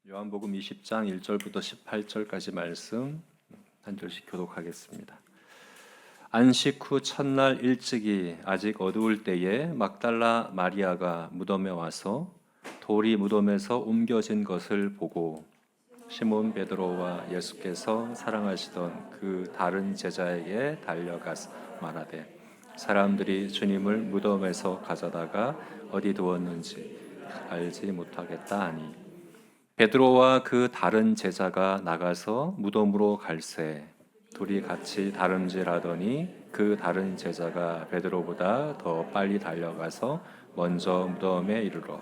요한복음 20장 1절부터 18절까지 말씀 한 절씩 교독하겠습니다. 안식 후 첫날 일찍이 아직 어두울 때에 막달라 마리아가 무덤에 와서 돌이 무덤에서 옮겨진 것을 보고 시몬 베드로와 예수께서 사랑하시던 그 다른 제자에게 달려가서 말하되 사람들이 주님을 무덤에서 가져다가 어디 두었는지 알지 못하겠다 하니 베드로와 그 다른 제자가 나가서 무덤으로 갈새 둘이 같이 다름질하더니 그 다른 제자가 베드로보다 더 빨리 달려가서 먼저 무덤에 이르러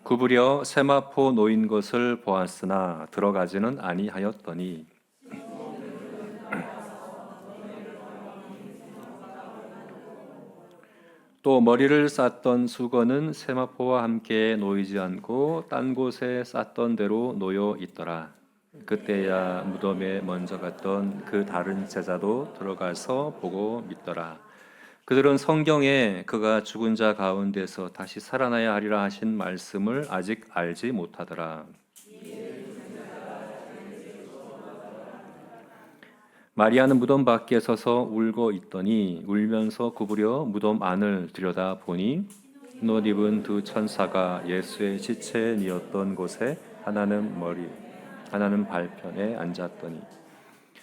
구부려 세마포 놓인 것을 보았으나 들어가지는 아니하였더니 또 머리를 쌌던 수건은 세마포와 함께 놓이지 않고 딴 곳에 쌌던 대로 놓여 있더라. 그때야 무덤에 먼저 갔던 그 다른 제자도 들어가서 보고 믿더라. 그들은 성경에 그가 죽은 자 가운데서 다시 살아나야 하리라 하신 말씀을 아직 알지 못하더라. 마리아는 무덤 밖에 서서 울고 있더니 울면서 구부려 무덤 안을 들여다 보니 흰옷 입은 두 천사가 예수의 시체에 뉘었던 곳에 하나는 머리 하나는 발편에 앉았더니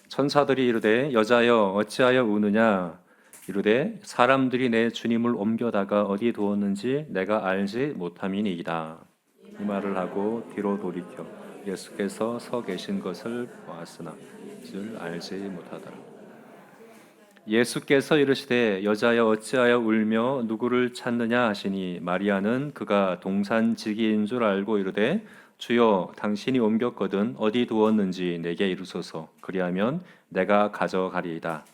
천사들이 이르되 여자여 어찌하여 우느냐 이르되 사람들이 내 주님을 옮겨다가 어디 두었는지 내가 알지 못함이니이다. 이 말을 하고 뒤로 돌이켜 예수께서 서 계신 것을 보았으나 줄 알지 못하더라. 예수께서 이르시되 여자여 어찌하여 울며 누구를 찾느냐 하시니 마리아는 그가 동산지기인 줄 알고 이르되 주여 당신이 옮겼거든 어디 두었는지 내게 이르소서 그리하면 내가 가져가리이다.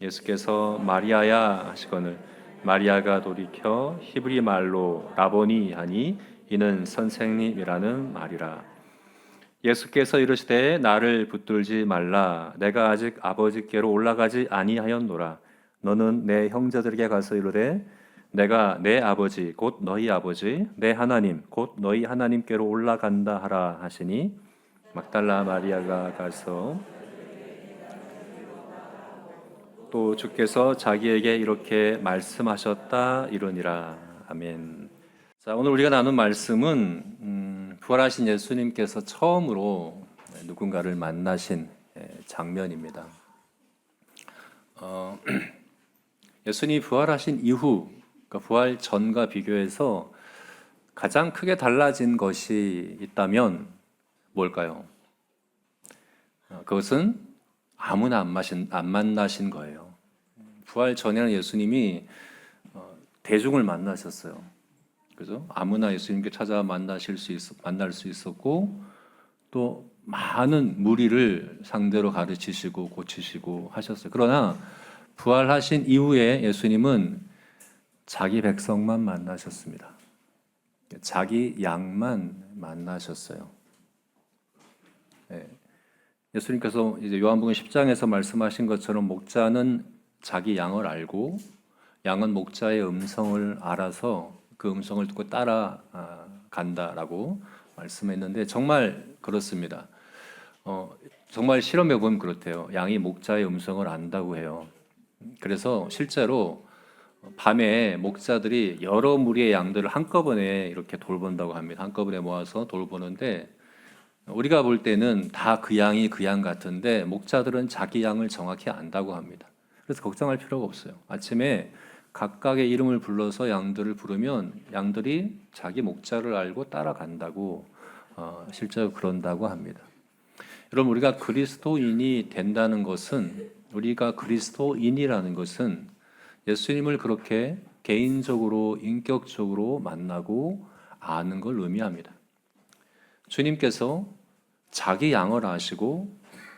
예수께서 마리아야 하시거늘 마리아가 돌이켜 히브리 말로 라보니 하니 이는 선생님이라는 말이라. 예수께서 이르시되 나를 붙들지 말라 내가 아직 아버지께로 올라가지 아니하였노라. 너는 내 형제들에게 가서 이르되 내가 내 아버지 곧 너희 아버지 내 하나님 곧 너희 하나님께로 올라간다 하라 하시니 막달라 마리아가 가서 또 주께서 자기에게 이렇게 말씀하셨다 이르니라. 아멘. 자, 오늘 우리가 나눈 말씀은 부활하신 예수님께서 처음으로 누군가를 만나신 장면입니다. 예수님이 부활하신 이후, 그러니까 부활 전과 비교해서 가장 크게 달라진 것이 있다면 뭘까요? 그것은 아무나 안 만나신 거예요. 부활 전에는 예수님이 대중을 만나셨어요. 그죠? 아무나 예수님께 찾아 만날 수 있었고 또 많은 무리를 상대로 가르치시고 고치시고 하셨어요. 그러나 부활하신 이후에 예수님은 자기 백성만 만나셨습니다. 자기 양만 만나셨어요. 예수님께서 이제 요한복음 10장에서 말씀하신 것처럼 목자는 자기 양을 알고 양은 목자의 음성을 알아서 그 음성을 듣고 따라간다라고 말씀했는데 정말 그렇습니다. 정말 실험해 보면 그렇대요. 양이 목자의 음성을 안다고 해요. 그래서 실제로 밤에 목자들이 여러 무리의 양들을 한꺼번에 이렇게 돌본다고 합니다. 한꺼번에 모아서 돌보는데 우리가 볼 때는 다 그 양이 그 양 같은데 목자들은 자기 양을 정확히 안다고 합니다. 그래서 걱정할 필요가 없어요. 아침에 각각의 이름을 불러서 양들을 부르면 양들이 자기 목자를 알고 따라간다고 실제로 그런다고 합니다. 여러분 우리가 그리스도인이 된다는 것은 우리가 그리스도인이라는 것은 예수님을 그렇게 개인적으로 인격적으로 만나고 아는 걸 의미합니다. 주님께서 자기 양을 아시고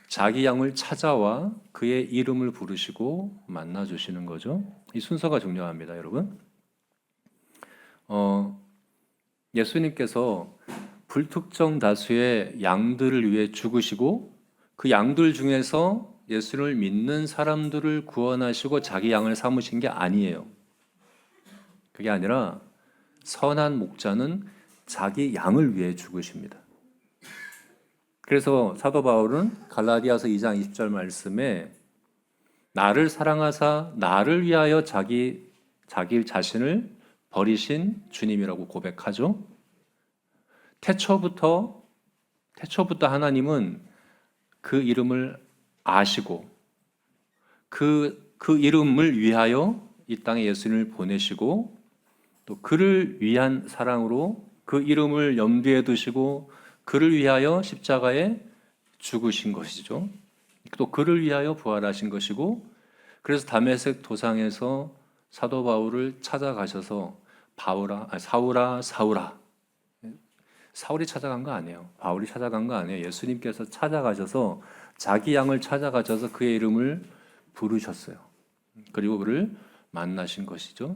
자기 양을 찾아와 그의 이름을 부르시고 만나주시는 거죠. 이 순서가 중요합니다, 여러분. 예수님께서 불특정 다수의 양들을 위해 죽으시고 그 양들 중에서 예수를 믿는 사람들을 구원하시고 자기 양을 삼으신 게 아니에요. 그게 아니라 선한 목자는 자기 양을 위해 죽으십니다. 그래서 사도 바울은 갈라디아서 2장 20절 말씀에 나를 사랑하사 나를 위하여 자기 자신을 버리신 주님이라고 고백하죠. 태초부터 하나님은 그 이름을 아시고 그 이름을 위하여 이 땅에 예수님을 보내시고 또 그를 위한 사랑으로 그 이름을 염두에 두시고 그를 위하여 십자가에 죽으신 것이죠. 또 그를 위하여 부활하신 것이고, 그래서 다메섹 도상에서 사도 바울을 찾아가셔서 사울아 사울이 찾아간 거 아니에요. 바울이 찾아간 거 아니에요. 예수님께서 찾아가셔서 자기 양을 찾아가셔서 그의 이름을 부르셨어요. 그리고 그를 만나신 것이죠.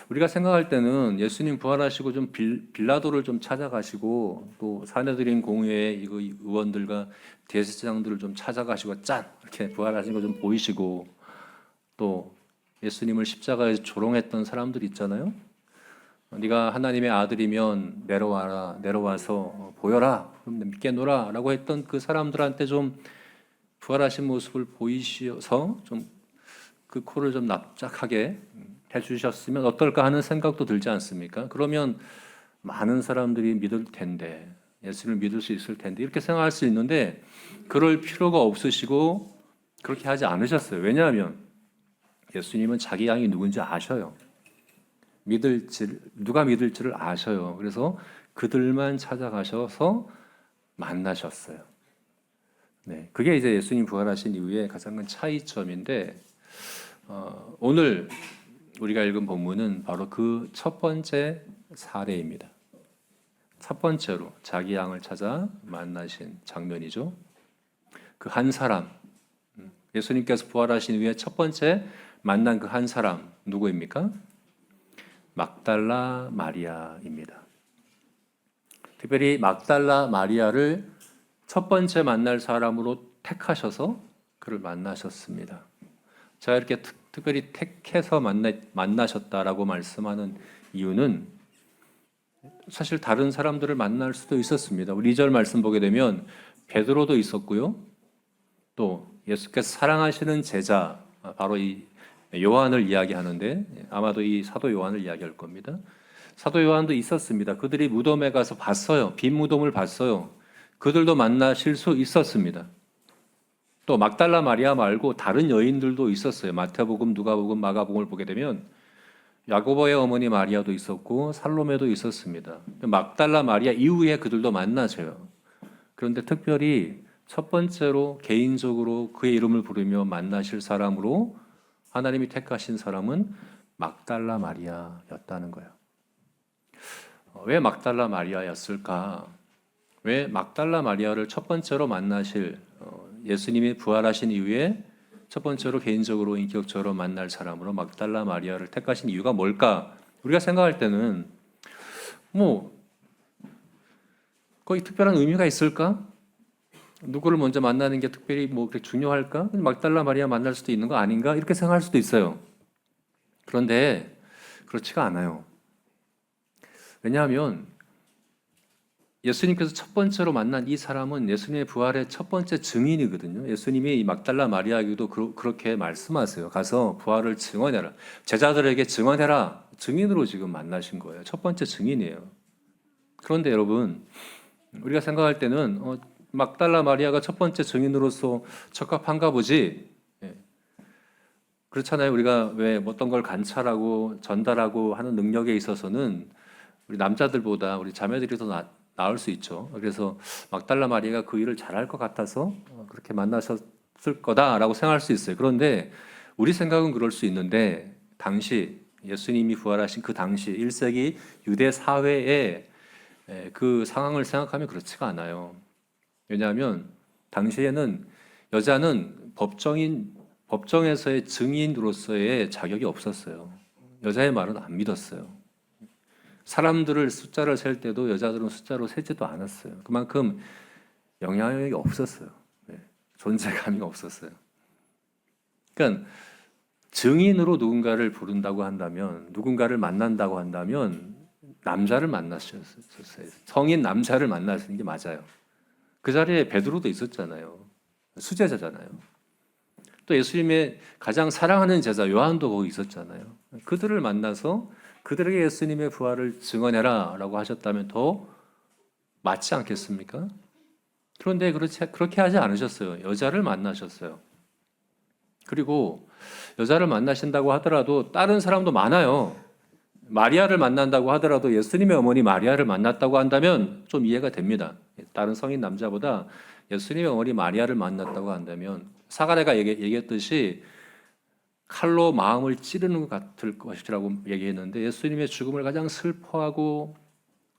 우리가 생각할 때는 예수님 부활하시고 좀 빌라도를 좀 찾아가시고 또 사내들인 공회의 이거 의원들과 대제사장들을 좀 찾아가시고 짠 이렇게 부활하신 거 좀 보이시고, 또 예수님을 십자가에 조롱했던 사람들 있잖아요. 네가 하나님의 아들이면 내려와서 보여라, 그럼 믿겠노라 라고 했던 그 사람들한테 좀 부활하신 모습을 보이셔서 좀 그 코를 좀 납작하게 해주셨으면 어떨까 하는 생각도 들지 않습니까? 그러면 많은 사람들이 믿을 텐데, 예수를 믿을 수 있을 텐데 이렇게 생각할 수 있는데, 그럴 필요가 없으시고 그렇게 하지 않으셨어요. 왜냐하면 예수님은 자기 양이 누군지 아셔요. 누가 믿을지를 아셔요. 그래서 그들만 찾아가셔서 만나셨어요. 네, 그게 이제 예수님 부활하신 이후에 가장 큰 차이점인데, 오늘 우리가 읽은 본문은 바로 그 첫 번째 사례입니다. 첫 번째로 자기 양을 찾아 만나신 장면이죠. 그 한 사람, 예수님께서 부활하신 이후에 첫 번째 만난 그 한 사람 누구입니까? 막달라 마리아입니다. 특별히 막달라 마리아를 첫 번째 만날 사람으로 택하셔서 그를 만나셨습니다. 제가 이렇게 특별히 택해서 만나셨다라고 말씀하는 이유는 사실 다른 사람들을 만날 수도 있었습니다. 우리 2절 말씀 보게 되면 베드로도 있었고요. 또 예수께서 사랑하시는 제자, 바로 이 요한을 이야기하는데 아마도 이 사도 요한을 이야기할 겁니다. 사도 요한도 있었습니다. 그들이 무덤에 가서 봤어요. 빈 무덤을 봤어요. 그들도 만나실 수 있었습니다. 또 막달라 마리아 말고 다른 여인들도 있었어요. 마태복음, 누가복음, 마가복음을 보게 되면 야고보의 어머니 마리아도 있었고 살로메도 있었습니다. 막달라 마리아 이후에 그들도 만나세요. 그런데 특별히 첫 번째로 개인적으로 그의 이름을 부르며 만나실 사람으로 하나님이 택하신 사람은 막달라 마리아였다는 거예요. 왜 막달라 마리아였을까? 왜 막달라 마리아를 첫 번째로 만나실, 예수님이 부활하신 이후에 첫 번째로 개인적으로 인격적으로 만날 사람으로 막달라 마리아를 택하신 이유가 뭘까? 우리가 생각할 때는 거기 특별한 의미가 있을까? 누구를 먼저 만나는 게 특별히 그렇게 중요할까? 막달라 마리아 만날 수도 있는 거 아닌가? 이렇게 생각할 수도 있어요. 그런데 그렇지가 않아요. 왜냐하면 예수님께서 첫 번째로 만난 이 사람은 예수님의 부활의 첫 번째 증인이거든요. 예수님이 이 막달라 마리아에게도 그렇게 말씀하세요. 가서 부활을 증언해라. 제자들에게 증언해라. 증인으로 지금 만나신 거예요. 첫 번째 증인이에요. 그런데 여러분, 우리가 생각할 때는 막달라 마리아가 첫 번째 증인으로서 적합한가 보지. 그렇잖아요. 우리가 왜 어떤 걸 관찰하고 전달하고 하는 능력에 있어서는 우리 남자들보다 우리 자매들이 더 나을 수 있죠. 그래서 막달라 마리아가 그 일을 잘할 것 같아서 그렇게 만나셨을 거다라고 생각할 수 있어요. 그런데 우리 생각은 그럴 수 있는데, 당시 예수님이 부활하신 그 당시 1세기 유대 사회의 그 상황을 생각하면 그렇지가 않아요. 왜냐하면 당시에는 여자는 법정에서의 증인으로서의 자격이 없었어요. 여자의 말은 안 믿었어요. 사람들을 숫자를 셀 때도 여자들은 숫자로 세지도 않았어요. 그만큼 영향력이 없었어요. 존재감이 없었어요. 그러니까 증인으로 누군가를 부른다고 한다면, 누군가를 만난다고 한다면 남자를 만났었어요. 성인 남자를 만나시는 게 맞아요. 그 자리에 베드로도 있었잖아요. 수제자잖아요. 또 예수님의 가장 사랑하는 제자 요한도 거기 있었잖아요. 그들을 만나서 그들에게 예수님의 부활을 증언해라 라고 하셨다면 더 맞지 않겠습니까? 그런데 그렇게 하지 않으셨어요. 여자를 만나셨어요. 그리고 여자를 만나신다고 하더라도 다른 사람도 많아요. 마리아를 만난다고 하더라도 예수님의 어머니 마리아를 만났다고 한다면 좀 이해가 됩니다. 다른 성인 남자보다 예수님의 어머니 마리아를 만났다고 한다면 사가랴가 얘기했듯이 칼로 마음을 찌르는 것 같을 것이라고 얘기했는데 예수님의 죽음을 가장 슬퍼하고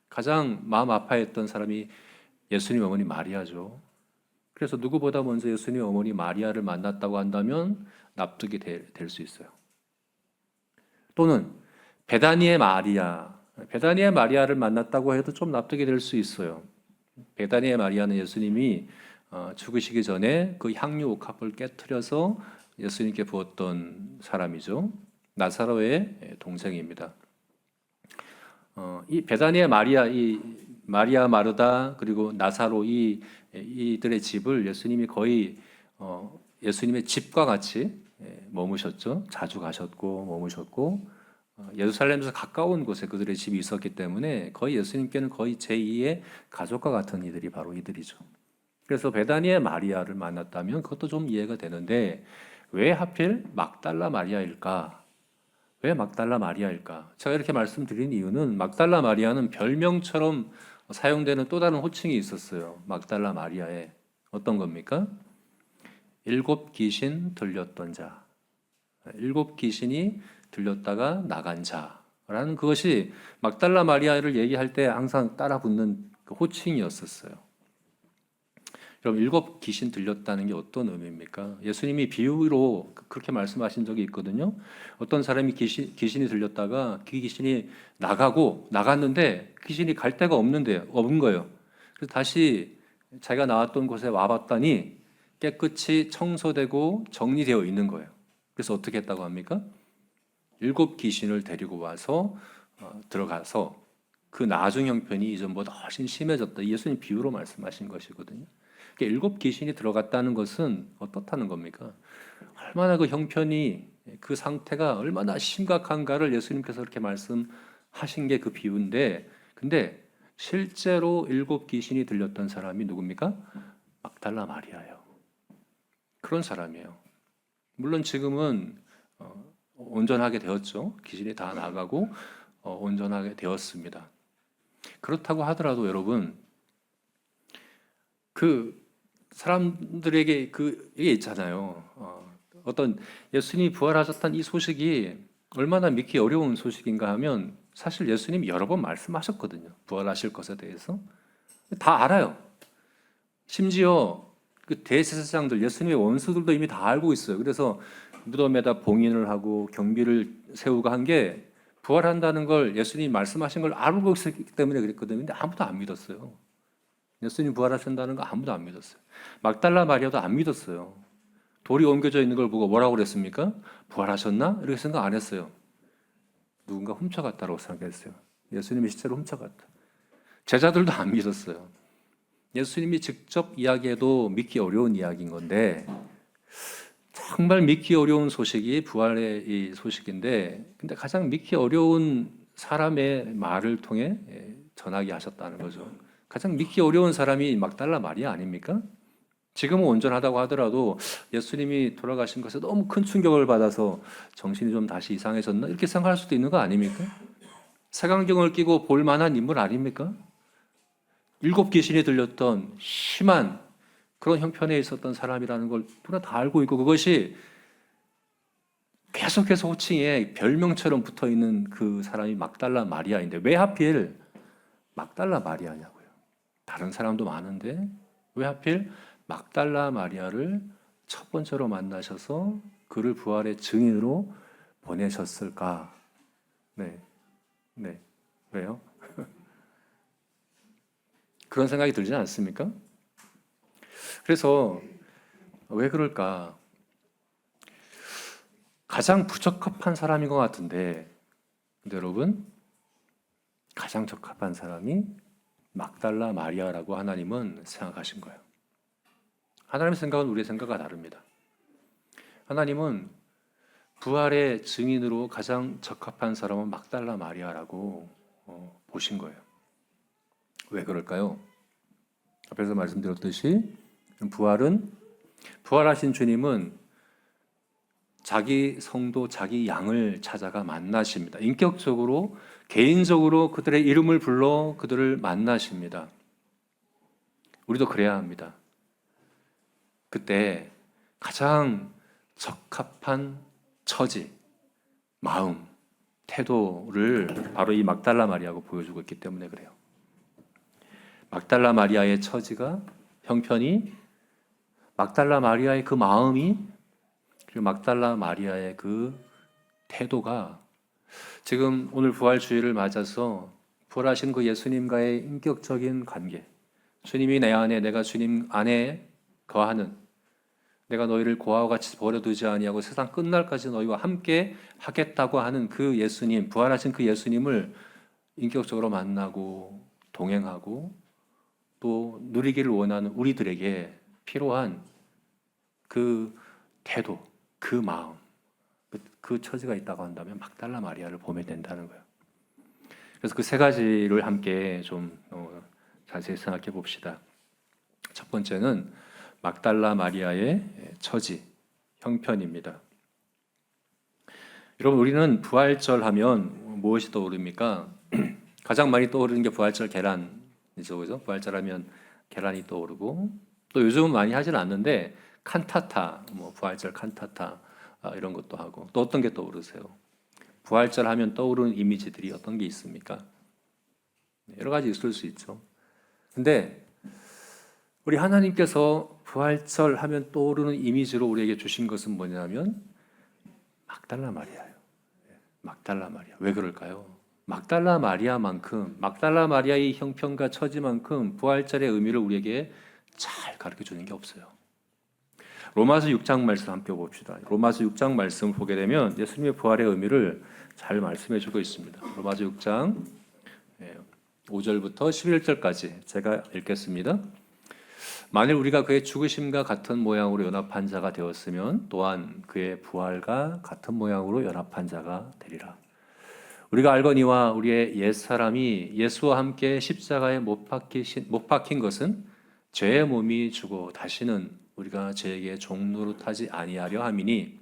가장 마음 아파했던 사람이 예수님 어머니 마리아죠. 그래서 누구보다 먼저 예수님 어머니 마리아를 만났다고 한다면 납득이 될 수 있어요. 또는 베다니의 마리아를 만났다고 해도 좀 납득이 될 수 있어요. 베다니의 마리아는 예수님이 죽으시기 전에 그 향유 옥합을 깨트려서 예수님께 부었던 사람이죠. 나사로의 동생입니다. 이 베다니의 이 마리아 마르다 그리고 나사로 이들의 집을 예수님이 거의 예수님의 집과 같이 머무셨죠. 자주 가셨고 머무셨고 예루살렘에서 가까운 곳에 그들의 집이 있었기 때문에 거의 예수님께는 거의 제2의 가족과 같은 이들이 바로 이들이죠. 그래서 베다니의 마리아를 만났다면 그것도 좀 이해가 되는데 왜 하필 막달라 마리아일까? 왜 막달라 마리아일까? 제가 이렇게 말씀드린 이유는 막달라 마리아는 별명처럼 사용되는 또 다른 호칭이 있었어요. 막달라 마리아에 어떤 겁니까? 7 귀신 들렸던 자. 7 귀신이 들렸다가 나간 자라는 그것이 막달라 마리아를 얘기할 때 항상 따라 붙는 그 호칭이었었어요. 그럼 7 귀신 들렸다는 게 어떤 의미입니까? 예수님이 비유로 그렇게 말씀하신 적이 있거든요. 어떤 사람이 귀신이 들렸다가 그 귀신이 나갔는데 귀신이 갈 데가 없는 거예요. 그래서 다시 자기가 나왔던 곳에 와봤더니 깨끗이 청소되고 정리되어 있는 거예요. 그래서 어떻게 했다고 합니까? 7 귀신을 데리고 와서 들어가서 그 나중 형편이 이전보다 훨씬 심해졌다. 예수님 비유로 말씀하신 것이거든요. 7 귀신이 들어갔다는 것은 어떻다는 겁니까? 얼마나 그 형편이 그 상태가 얼마나 심각한가를 예수님께서 그렇게 말씀하신 게 그 비유인데, 근데 실제로 7 귀신이 들렸던 사람이 누굽니까? 막달라 마리아예요. 그런 사람이에요. 물론 지금은 온전하게 되었죠. 귀신이 다 나가고 온전하게 되었습니다. 그렇다고 하더라도 여러분, 그 사람들에게 이게 있잖아요. 어떤 예수님이 부활하셨다는 이 소식이 얼마나 믿기 어려운 소식인가 하면 사실 예수님이 여러 번 말씀하셨거든요. 부활하실 것에 대해서 다 알아요. 심지어 그 대제사장들, 예수님의 원수들도 이미 다 알고 있어요. 그래서 무덤에다 봉인을 하고 경비를 세우고 한 게 부활한다는 걸 예수님이 말씀하신 걸 알고 있었기 때문에 그랬거든요. 근데 아무도 안 믿었어요. 예수님 부활하신다는 거 아무도 안 믿었어요. 막달라 마리아도 안 믿었어요. 돌이 옮겨져 있는 걸 보고 뭐라고 그랬습니까? 부활하셨나? 이렇게 생각 안 했어요. 누군가 훔쳐갔다고 생각했어요. 예수님이 실제로 훔쳐갔다. 제자들도 안 믿었어요. 예수님이 직접 이야기해도 믿기 어려운 이야기인 건데 정말 믿기 어려운 소식이 부활의 이 소식인데 근데 가장 믿기 어려운 사람의 말을 통해 전하게 하셨다는 거죠. 가장 믿기 어려운 사람이 막달라 마리아 아닙니까? 지금은 온전하다고 하더라도 예수님이 돌아가신 것에 너무 큰 충격을 받아서 정신이 좀 다시 이상해졌나? 이렇게 생각할 수도 있는 거 아닙니까? 색안경을 끼고 볼 만한 인물 아닙니까? 7 귀신이 들렸던 심한 그런 형편에 있었던 사람이라는 걸 누구나 다 알고 있고 그것이 계속해서 호칭에 별명처럼 붙어있는 그 사람이 막달라 마리아인데 왜 하필 막달라 마리아냐고요. 다른 사람도 많은데 왜 하필 막달라 마리아를 첫 번째로 만나셔서 그를 부활의 증인으로 보내셨을까? 네. 왜요? 그런 생각이 들지 않습니까? 그래서 왜 그럴까? 가장 부적합한 사람인 것 같은데, 근데 여러분, 가장 적합한 사람이 막달라 마리아라고 하나님은 생각하신 거예요. 하나님의 생각은 우리의 생각과 다릅니다. 하나님은 부활의 증인으로 가장 적합한 사람은 막달라 마리아라고 보신 거예요. 왜 그럴까요? 앞에서 말씀드렸듯이 부활하신 주님은 자기 성도, 자기 양을 찾아가 만나십니다. 인격적으로, 개인적으로 그들의 이름을 불러 그들을 만나십니다. 우리도 그래야 합니다. 그때 가장 적합한 처지, 마음, 태도를 바로 이 막달라 마리아가 보여주고 있기 때문에 그래요. 막달라 마리아의 처지가, 형편이, 막달라 마리아의 그 마음이, 그리고 막달라 마리아의 그 태도가 지금 오늘 부활주의를 맞아서 부활하신 그 예수님과의 인격적인 관계, 주님이 내 안에, 내가 주님 안에 거하는, 내가 너희를 고아와 같이 버려두지 아니하고 세상 끝날까지 너희와 함께 하겠다고 하는 그 예수님, 부활하신 그 예수님을 인격적으로 만나고 동행하고 또 누리기를 원하는 우리들에게 필요한 그 태도, 그 마음, 그 처지가 있다고 한다면 막달라 마리아를 보면 된다는 거예요. 그래서 그 세 가지를 함께 좀 자세히 생각해 봅시다. 첫 번째는 막달라 마리아의 처지, 형편입니다. 여러분, 우리는 부활절 하면 무엇이 떠오릅니까? 가장 많이 떠오르는 게 부활절 계란이죠, 그죠? 부활절 하면 계란이 떠오르고, 또 요즘은 많이 하지는 않는데 칸타타, 부활절 칸타타 이런 것도 하고, 또 어떤 게 떠오르세요? 부활절 하면 떠오르는 이미지들이 어떤 게 있습니까? 여러 가지 있을 수 있죠. 근데 우리 하나님께서 부활절 하면 떠오르는 이미지로 우리에게 주신 것은 뭐냐면 막달라 마리아예요. 막달라 마리아. 왜 그럴까요? 막달라 마리아의 형편과 처지만큼 부활절의 의미를 우리에게 잘 가르쳐 주는 게 없어요. 로마서 6장 말씀 함께 봅시다. 로마서 6장 말씀 보게 되면 예수님의 부활의 의미를 잘 말씀해 주고 있습니다. 로마서 6장 5절부터 11절까지 제가 읽겠습니다. 만일 우리가 그의 죽으심과 같은 모양으로 연합한 자가 되었으면 또한 그의 부활과 같은 모양으로 연합한 자가 되리라. 우리가 알거니와 우리의 옛사람이 예수와 함께 십자가에 못 박힌 것은 죄의 몸이 죽어 다시는 우리가 죄에게 종노릇하지 아니하려 함이니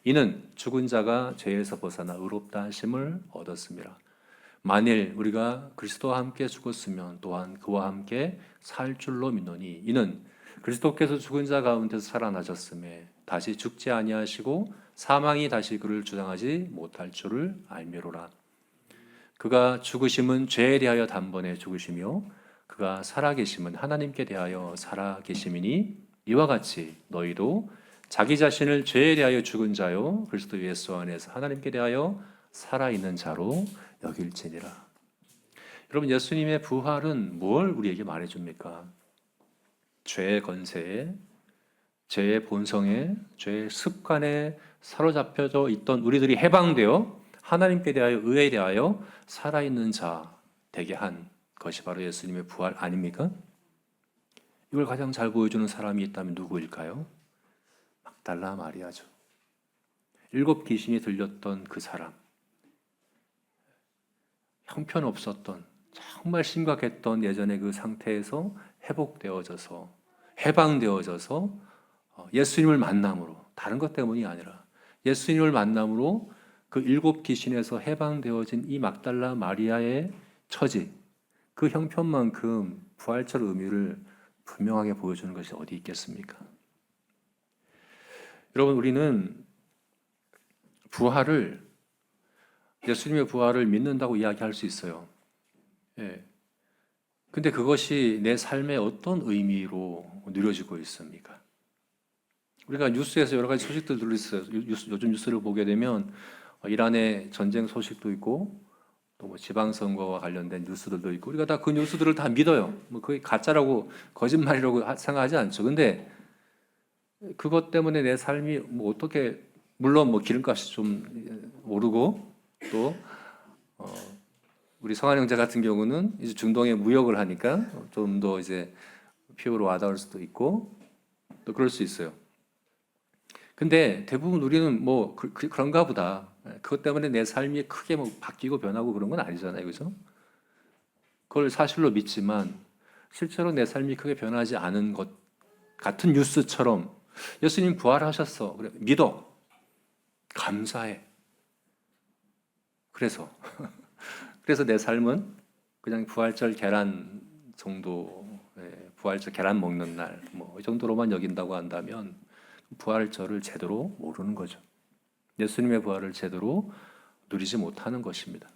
이는 죽은 자가 죄에서 벗어나 의롭다 하심을 얻었습니다. 만일 우리가 그리스도와 함께 죽었으면 또한 그와 함께 살 줄로 믿노니 이는 그리스도께서 죽은 자 가운데서 살아나셨음에 다시 죽지 아니하시고 사망이 다시 그를 주장하지 못할 줄을 알미로라. 그가 죽으심은 죄에 대하여 단번에 죽으시며 그가 살아계심은 하나님께 대하여 살아계심이니 이와 같이 너희도 자기 자신을 죄에 대하여 죽은 자요 그리스도 예수 안에서 하나님께 대하여 살아있는 자로 여길지니라. 여러분, 예수님의 부활은 뭘 우리에게 말해줍니까? 죄의 권세에, 죄의 본성에, 죄의 습관에 사로잡혀져 있던 우리들이 해방되어 하나님께 대하여, 의에 대하여 살아있는 자 되게 한 것이 바로 예수님의 부활 아닙니까? 이걸 가장 잘 보여주는 사람이 있다면 누구일까요? 막달라 마리아죠. 7 귀신이 들렸던 그 사람, 형편없었던 정말 심각했던 예전의 그 상태에서 회복되어져서 해방되어져서 예수님을 만남으로, 다른 것 때문이 아니라 예수님을 만남으로 그 7 귀신에서 해방되어진 이 막달라 마리아의 처지, 그 형편만큼 부활절 의미를 분명하게 보여주는 것이 어디 있겠습니까? 여러분, 우리는 예수님의 부활을 믿는다고 이야기할 수 있어요. 예. 근데 그것이 내 삶에 어떤 의미로 누려지고 있습니까? 우리가 뉴스에서 여러 가지 소식들 들고 있어요. 요즘 뉴스를 보게 되면 이란의 전쟁 소식도 있고 또 지방선거와 관련된 뉴스들도 있고 우리가 다 그 뉴스들을 다 믿어요. 그게 가짜라고 거짓말이라고 생각하지 않죠. 근데 그것 때문에 내 삶이 어떻게, 물론 기름값이 좀 오르고 또 우리 성한 형제 같은 경우는 이제 중동에 무역을 하니까 좀 더 이제 피부로 와닿을 수도 있고 또 그럴 수 있어요. 근데 대부분 우리는 뭐 그런가 보다. 그것 때문에 내 삶이 크게 뭐 바뀌고 변하고 그런 건 아니잖아요, 그죠? 그걸 사실로 믿지만 실제로 내 삶이 크게 변하지 않은 것 같은 뉴스처럼 예수님 부활하셨어. 그래, 믿어. 감사해. 그래서 내 삶은 그냥 부활절 계란 정도, 부활절 계란 먹는 날, 뭐 이 정도로만 여긴다고 한다면 부활절을 제대로 모르는 거죠. 예수님의 부활을 제대로 누리지 못하는 것입니다.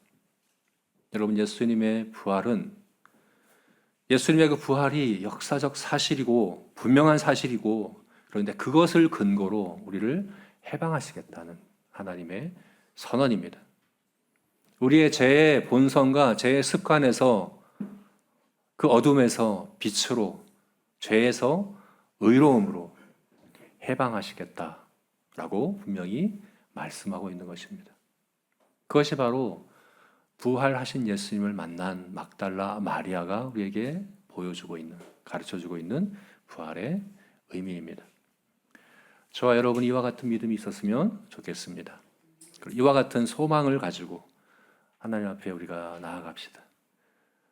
여러분, 예수님의 부활은 예수님의 그 부활이 역사적 사실이고 분명한 사실이고 그런데 그것을 근거로 우리를 해방하시겠다는 하나님의 선언입니다. 우리의 죄의 본성과 죄의 습관에서 그 어둠에서 빛으로 죄에서 의로움으로 해방하시겠다라고 분명히 말씀하고 있는 것입니다. 그것이 바로 부활하신 예수님을 만난 막달라 마리아가 우리에게 보여주고 있는, 가르쳐주고 있는 부활의 의미입니다. 저와 여러분 이와 같은 믿음이 있었으면 좋겠습니다. 이와 같은 소망을 가지고 하나님 앞에 우리가 나아갑시다.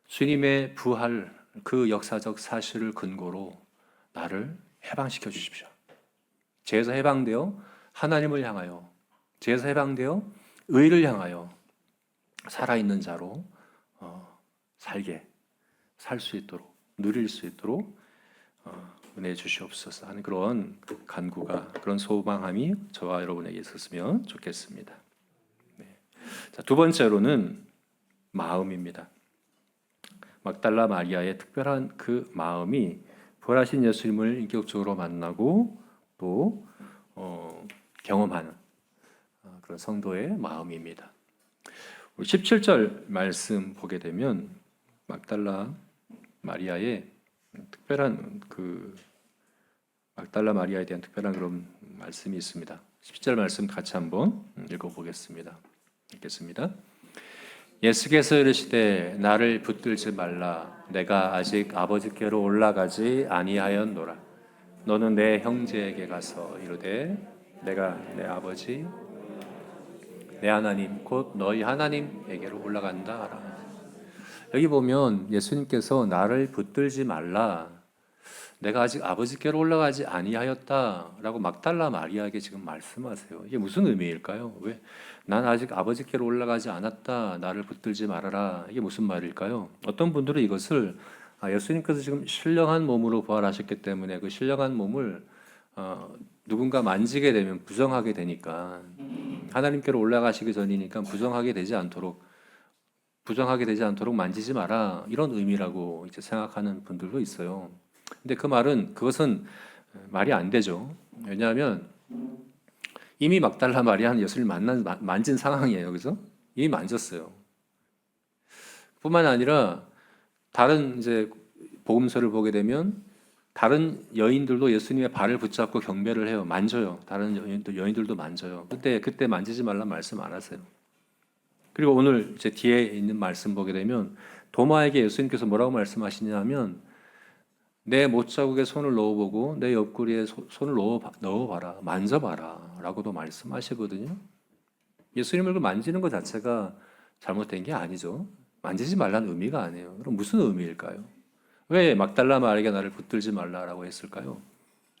주님의 부활, 그 역사적 사실을 근거로 나를 해방시켜 주십시오. 죄에서 해방되어 하나님을 향하여, 죄에서 해방되어 의를 향하여 살아있는 자로 살 수 있도록, 누릴 수 있도록 은혜 주시옵소서 하는 그런 간구가, 그런 소망함이 저와 여러분에게 있었으면 좋겠습니다. 네. 자, 두 번째로는 마음입니다. 막달라 마리아의 특별한 그 마음이 부활하신 예수님을 인격적으로 만나고 또 경험하는 그런 성도의 마음입니다. 17절 말씀 보게 되면 막달라 마리아의 특별한 막달라 마리아에 대한 특별한 그런 말씀이 있습니다. 17절 말씀 같이 한번 읽어보겠습니다. 읽겠습니다. 예수께서 이르시되 나를 붙들지 말라. 내가 아직 아버지께로 올라가지 아니하였노라. 너는 내 형제에게 가서 이르되 내가 내 아버지 내 하나님 곧 너희 하나님에게로 올라간다 하라. 여기 보면 예수님께서 나를 붙들지 말라. 내가 아직 아버지께로 올라가지 아니하였다라고 막달라 마리아에게 지금 말씀하세요. 이게 무슨 의미일까요? 왜? 난 아직 아버지께로 올라가지 않았다. 나를 붙들지 말아라. 이게 무슨 말일까요? 어떤 분들은 이것을 예수님께서 지금 신령한 몸으로 부활하셨기 때문에 그 신령한 몸을 누군가 만지게 되면 부정하게 되니까 하나님께로 올라가시기 전이니까 부정하게 되지 않도록 만지지 마라 이런 의미라고 이제 생각하는 분들도 있어요. 근데 그것은 말이 안 되죠. 왜냐하면 이미 막달라 마리아는 예수를 만진 상황이에요. 그죠? 이미 만졌어요. 뿐만 아니라 다른 이제 복음서를 보게 되면 다른 여인들도 예수님의 발을 붙잡고 경배를 해요. 만져요. 다른 여인들도 만져요. 그때 만지지 말라 말씀 안 하세요. 그리고 오늘 이제 뒤에 있는 말씀 보게 되면 도마에게 예수님께서 뭐라고 말씀하시냐면 내 못자국에 손을 넣어보고 내 옆구리에 손을 넣어봐라, 만져봐라 라고도 말씀하시거든요. 예수님을 만지는 것 자체가 잘못된 게 아니죠. 만지지 말라는 의미가 아니에요. 그럼 무슨 의미일까요? 왜 막달라 마리아가 나를 붙들지 말라라고 했을까요?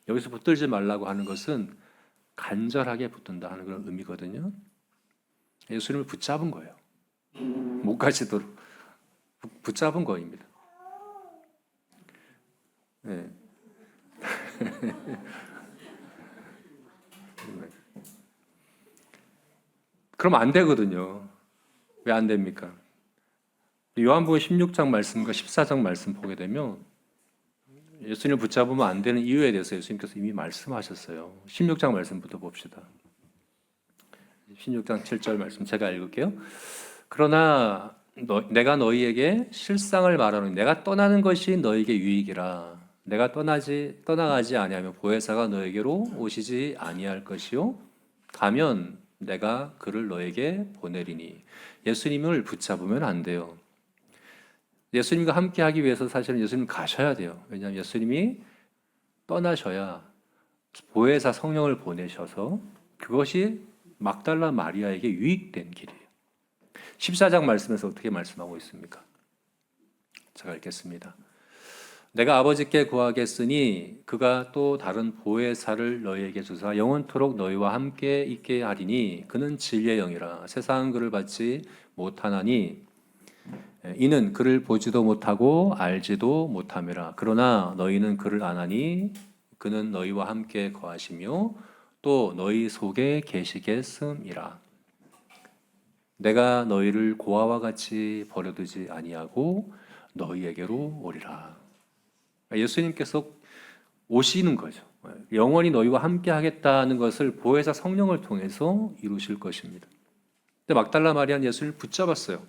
여기서 붙들지 말라고 하는 것은 간절하게 붙든다 하는 그런 의미거든요. 예수님을 붙잡은 거예요. 못 가시도록 붙잡은 거입니다. 네. 그럼 안 되거든요. 왜 안 됩니까? 요한복음 16장 말씀과 14장 말씀 보게 되면 예수님을 붙잡으면 안 되는 이유에 대해서 예수님께서 이미 말씀하셨어요. 16장 말씀부터 봅시다. 16장 7절 말씀 제가 읽을게요. 그러나 내가 너희에게 실상을 말하노니 내가 떠나는 것이 너희에게 유익이라. 내가 떠나가지 아니하면 보혜사가 너에게로 오시지 아니할 것이요 가면 내가 그를 너에게 보내리니. 예수님을 붙잡으면 안 돼요. 예수님과 함께 하기 위해서 사실은 예수님 가셔야 돼요. 왜냐하면 예수님이 떠나셔야 보혜사 성령을 보내셔서 그것이 막달라 마리아에게 유익된 길이에요. 14장 말씀에서 어떻게 말씀하고 있습니까? 제가 읽겠습니다. 내가 아버지께 구하겠으니 그가 또 다른 보혜사를 너희에게 주사 영원토록 너희와 함께 있게 하리니 그는 진리의 영이라 세상은 그를 받지 못하나니 이는 그를 보지도 못하고 알지도 못함이라. 그러나 너희는 그를 아나니 그는 너희와 함께 거하시며 또 너희 속에 계시겠음이라. 내가 너희를 고아와 같이 버려두지 아니하고 너희에게로 오리라. 예수님께서 오시는 거죠. 영원히 너희와 함께 하겠다는 것을 보혜사 성령을 통해서 이루실 것입니다. 근데 막달라 마리아는 예수님을 붙잡았어요.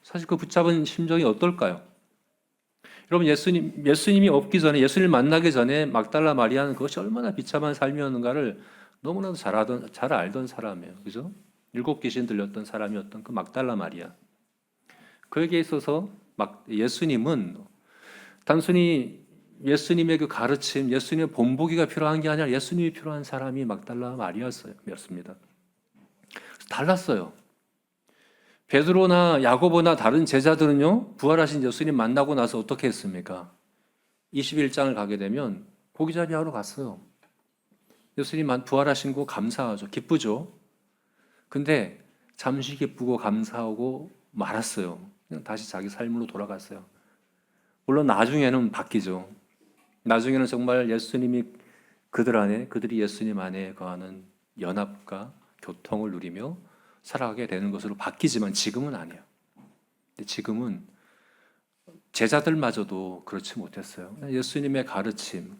사실 그 붙잡은 심정이 어떨까요? 여러분, 예수님이 없기 전에, 예수님을 만나기 전에 막달라 마리아는 그것이 얼마나 비참한 삶이었는가를 너무나도 잘 알던 사람이에요. 그죠? 7귀신 들렸던 사람이었던 그 막달라 마리아. 그에게 있어서 예수님은 단순히 예수님의 그 가르침, 예수님의 본보기가 필요한 게 아니라 예수님이 필요한 사람이 막달라 마리아였습니다. 달랐어요. 베드로나 야고보나 다른 제자들은요, 부활하신 예수님 만나고 나서 어떻게 했습니까? 21장을 가게 되면 고기잡이하러 갔어요. 예수님 부활하신 거 감사하죠. 기쁘죠. 근데 잠시 기쁘고 감사하고 말았어요. 그냥 다시 자기 삶으로 돌아갔어요. 물론 나중에는 바뀌죠. 나중에는 정말 예수님이 그들이 예수님 안에 거하는 연합과 교통을 누리며 살아가게 되는 것으로 바뀌지만 지금은 아니에요. 근데 지금은 제자들마저도 그렇지 못했어요. 예수님의 가르침,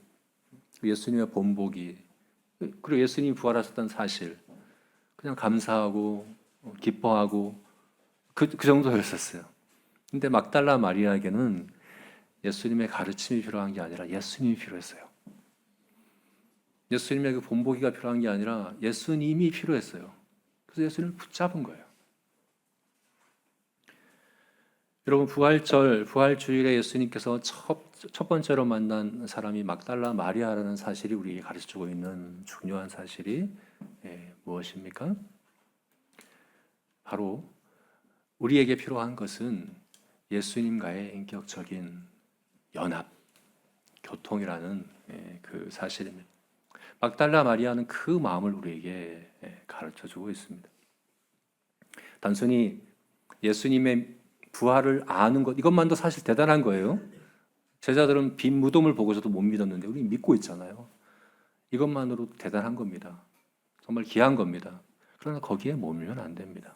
예수님의 본보기, 그리고 예수님이 부활하셨다는 사실, 그냥 감사하고 기뻐하고 그 정도였었어요. 근데 막달라 마리아에게는 예수님의 가르침이 필요한 게 아니라 예수님이 필요했어요. 예수님의 그 본보기가 필요한 게 아니라 예수님이 필요했어요. 그래서 예수님을 붙잡은 거예요. 여러분, 부활주일에 예수님께서 첫 번째로 만난 사람이 막달라 마리아라는 사실이 우리에게 가르쳐주고 있는 중요한 사실이 무엇입니까? 바로 우리에게 필요한 것은 예수님과의 인격적인 연합, 교통이라는 그 사실입니다. 막달라 마리아는 그 마음을 우리에게 가르쳐주고 있습니다. 단순히 예수님의 부활을 아는 것, 이것만도 사실 대단한 거예요. 제자들은 빈 무덤을 보고서도 못 믿었는데 우리 믿고 있잖아요. 이것만으로도 대단한 겁니다. 정말 귀한 겁니다. 그러나 거기에 머물면 안 됩니다.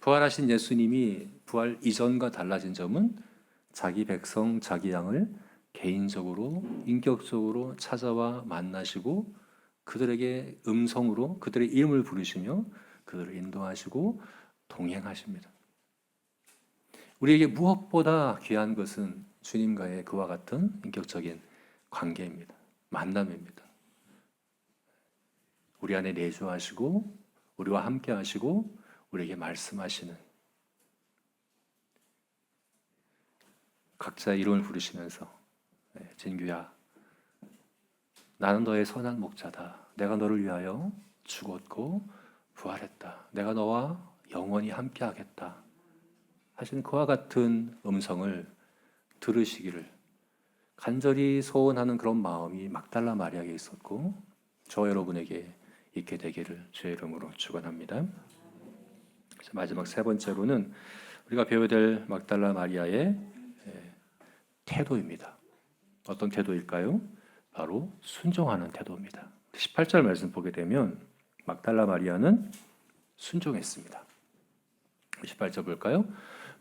부활하신 예수님이 부활 이전과 달라진 점은 자기 백성, 자기 양을 개인적으로, 인격적으로 찾아와 만나시고 그들에게 음성으로 그들의 이름을 부르시며 그들을 인도하시고 동행하십니다. 우리에게 무엇보다 귀한 것은 주님과의 그와 같은 인격적인 관계입니다. 만남입니다. 우리 안에 내주하시고 우리와 함께 하시고 우리에게 말씀하시는, 각자의 이름을 부르시면서 진규야, 나는 너의 선한 목자다. 내가 너를 위하여 죽었고 부활했다. 내가 너와 영원히 함께 하겠다 하시는 그와 같은 음성을 들으시기를 간절히 소원하는 그런 마음이 막달라 마리아에게 있었고 저 여러분에게 있게 되기를 주의 이름으로 축원합니다. 마지막 세 번째로는 우리가 배워야 될 막달라 마리아의 태도입니다. 어떤 태도일까요? 바로 순종하는 태도입니다. 18절 말씀 보게 되면 막달라 마리아는 순종했습니다. 18절 볼까요?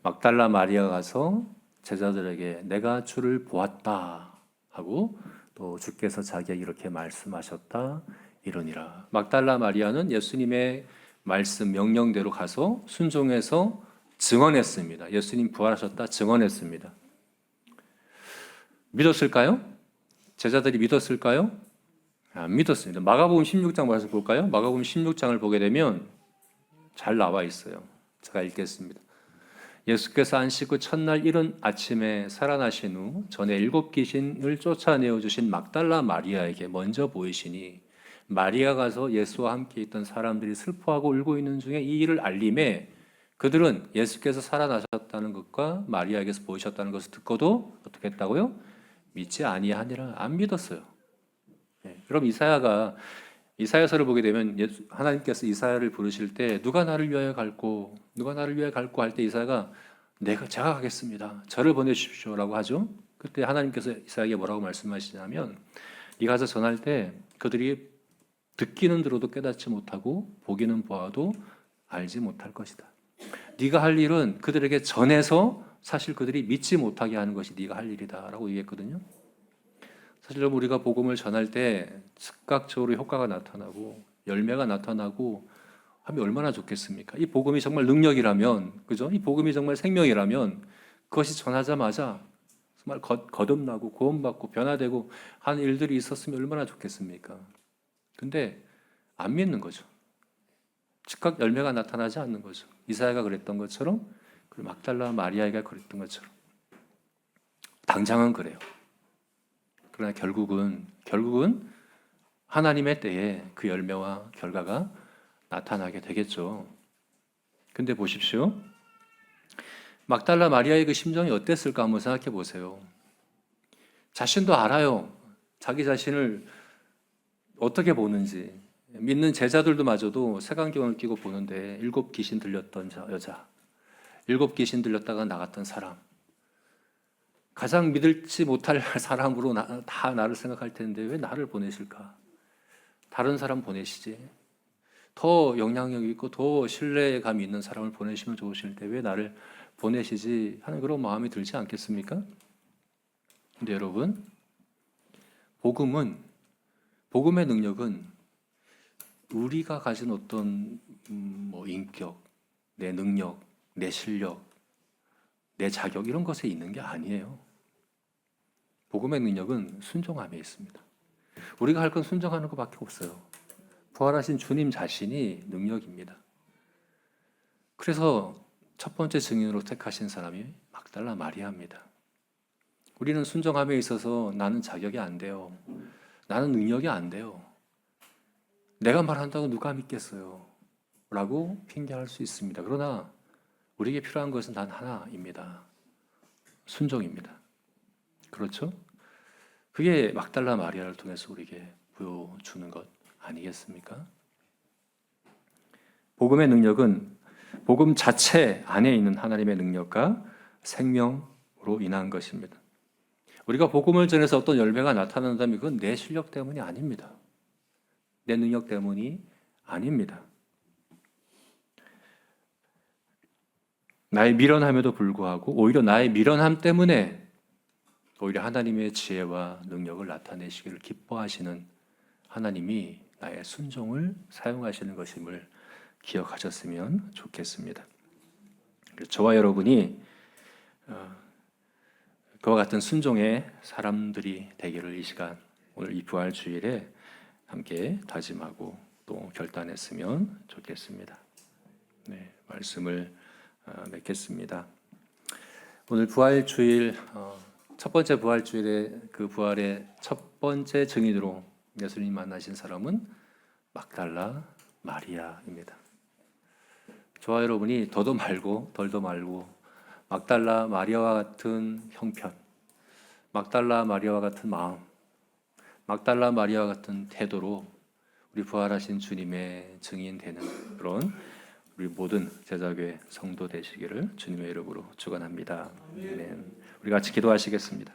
막달라 마리아가 가서 제자들에게 내가 주를 보았다 하고 또 주께서 자기에게 이렇게 말씀하셨다 이러니라. 막달라 마리아는 예수님의 말씀 명령대로 가서 순종해서 증언했습니다. 예수님 부활하셨다 증언했습니다. 믿었을까요? 제자들이 믿었을까요? 안 믿었습니다. 마가복음 16장 말씀 볼까요? 마가복음 16장을 보게 되면 잘 나와 있어요. 제가 읽겠습니다. 예수께서 안식 후 첫날 이른 아침에 살아나신 후 전에 7귀신을 쫓아내어 주신 막달라 마리아에게 먼저 보이시니 마리아가 가서 예수와 함께 있던 사람들이 슬퍼하고 울고 있는 중에 이 일을 알림해 그들은 예수께서 살아나셨다는 것과 마리아에게서 보이셨다는 것을 듣고도 어떻게 했다고요? 믿지 아니하니라. 안 믿었어요. 그럼 이사야서를 보게 되면 하나님께서 이사야를 부르실 때 누가 나를 위하여 갈고 누가 나를 위하여 갈고 할 때 이사야가 제가 가겠습니다. 저를 보내주십시오라고 하죠. 그때 하나님께서 이사야에게 뭐라고 말씀하시냐면 네가 가서 전할 때 그들이 듣기는 들어도 깨닫지 못하고 보기는 보아도 알지 못할 것이다. 네가 할 일은 그들에게 전해서 사실 그들이 믿지 못하게 하는 것이 네가 할 일이다라고 얘기했거든요. 사실 우리가 복음을 전할 때 즉각적으로 효과가 나타나고 열매가 나타나고 하면 얼마나 좋겠습니까? 이 복음이 정말 능력이라면, 그죠? 이 복음이 정말 생명이라면 그것이 전하자마자 정말 거듭나고 구원받고 변화되고 하는 일들이 있었으면 얼마나 좋겠습니까? 근데 안 믿는 거죠. 즉각 열매가 나타나지 않는 거죠. 이사야가 그랬던 것처럼, 그리고 막달라 마리아가 그랬던 것처럼 당장은 그래요. 그러나 결국은 하나님의 때에 그 열매와 결과가 나타나게 되겠죠. 근데 보십시오. 막달라 마리아의 그 심정이 어땠을까 한번 생각해 보세요. 자신도 알아요. 자기 자신을 어떻게 보는지. 믿는 제자들도 마저도 색안경을 끼고 보는데 7귀신 들렸던 여자, 7귀신 들렸다가 나갔던 사람, 가장 믿을지 못할 사람으로 다 나를 생각할 텐데 왜 나를 보내실까? 다른 사람 보내시지. 더 영향력 있고 더 신뢰감이 있는 사람을 보내시면 좋으실 때 왜 나를 보내시지 하는 그런 마음이 들지 않겠습니까? 근데 여러분, 복음의 능력은 우리가 가진 어떤 인격, 내 능력, 내 실력, 내 자격 이런 것에 있는 게 아니에요. 복음의 능력은 순종함에 있습니다. 우리가 할 건 순종하는 것밖에 없어요. 부활하신 주님 자신이 능력입니다. 그래서 첫 번째 증인으로 택하신 사람이 막달라 마리아입니다. 우리는 순종함에 있어서 나는 자격이 안 돼요. 나는 능력이 안 돼요. 내가 말한다고 누가 믿겠어요? 라고 핑계할 수 있습니다. 그러나 우리에게 필요한 것은 단 하나입니다. 순종입니다. 그렇죠? 그게 막달라 마리아를 통해서 우리에게 보여주는 것 아니겠습니까? 복음의 능력은 복음 자체 안에 있는 하나님의 능력과 생명으로 인한 것입니다. 우리가 복음을 전해서 어떤 열매가 나타난다면 그건 내 실력 때문이 아닙니다. 내 능력 때문이 아닙니다. 나의 미련함에도 불구하고 오히려 나의 미련함 때문에 오히려 하나님의 지혜와 능력을 나타내시기를 기뻐하시는 하나님이 나의 순종을 사용하시는 것임을 기억하셨으면 좋겠습니다. 저와 여러분이 그와 같은 순종의 사람들이 되기를 이 시간 오늘 이 부활 주일에 함께 다짐하고 또 결단했으면 좋겠습니다. 네, 말씀을 맺겠습니다. 오늘 부활 주일 첫 번째 부활 주일에 그 부활의 첫 번째 증인으로 예수님 만나신 사람은 막달라 마리아입니다. 저와 여러분이 더도 말고 덜도 말고 막달라 마리아와 같은 형편, 막달라 마리아와 같은 마음, 막달라 마리아와 같은 태도로 우리 부활하신 주님의 증인되는 그런 우리 모든 제자교회 성도 되시기를 주님의 이름으로 축원합니다. 아멘. 우리 같이 기도하시겠습니다.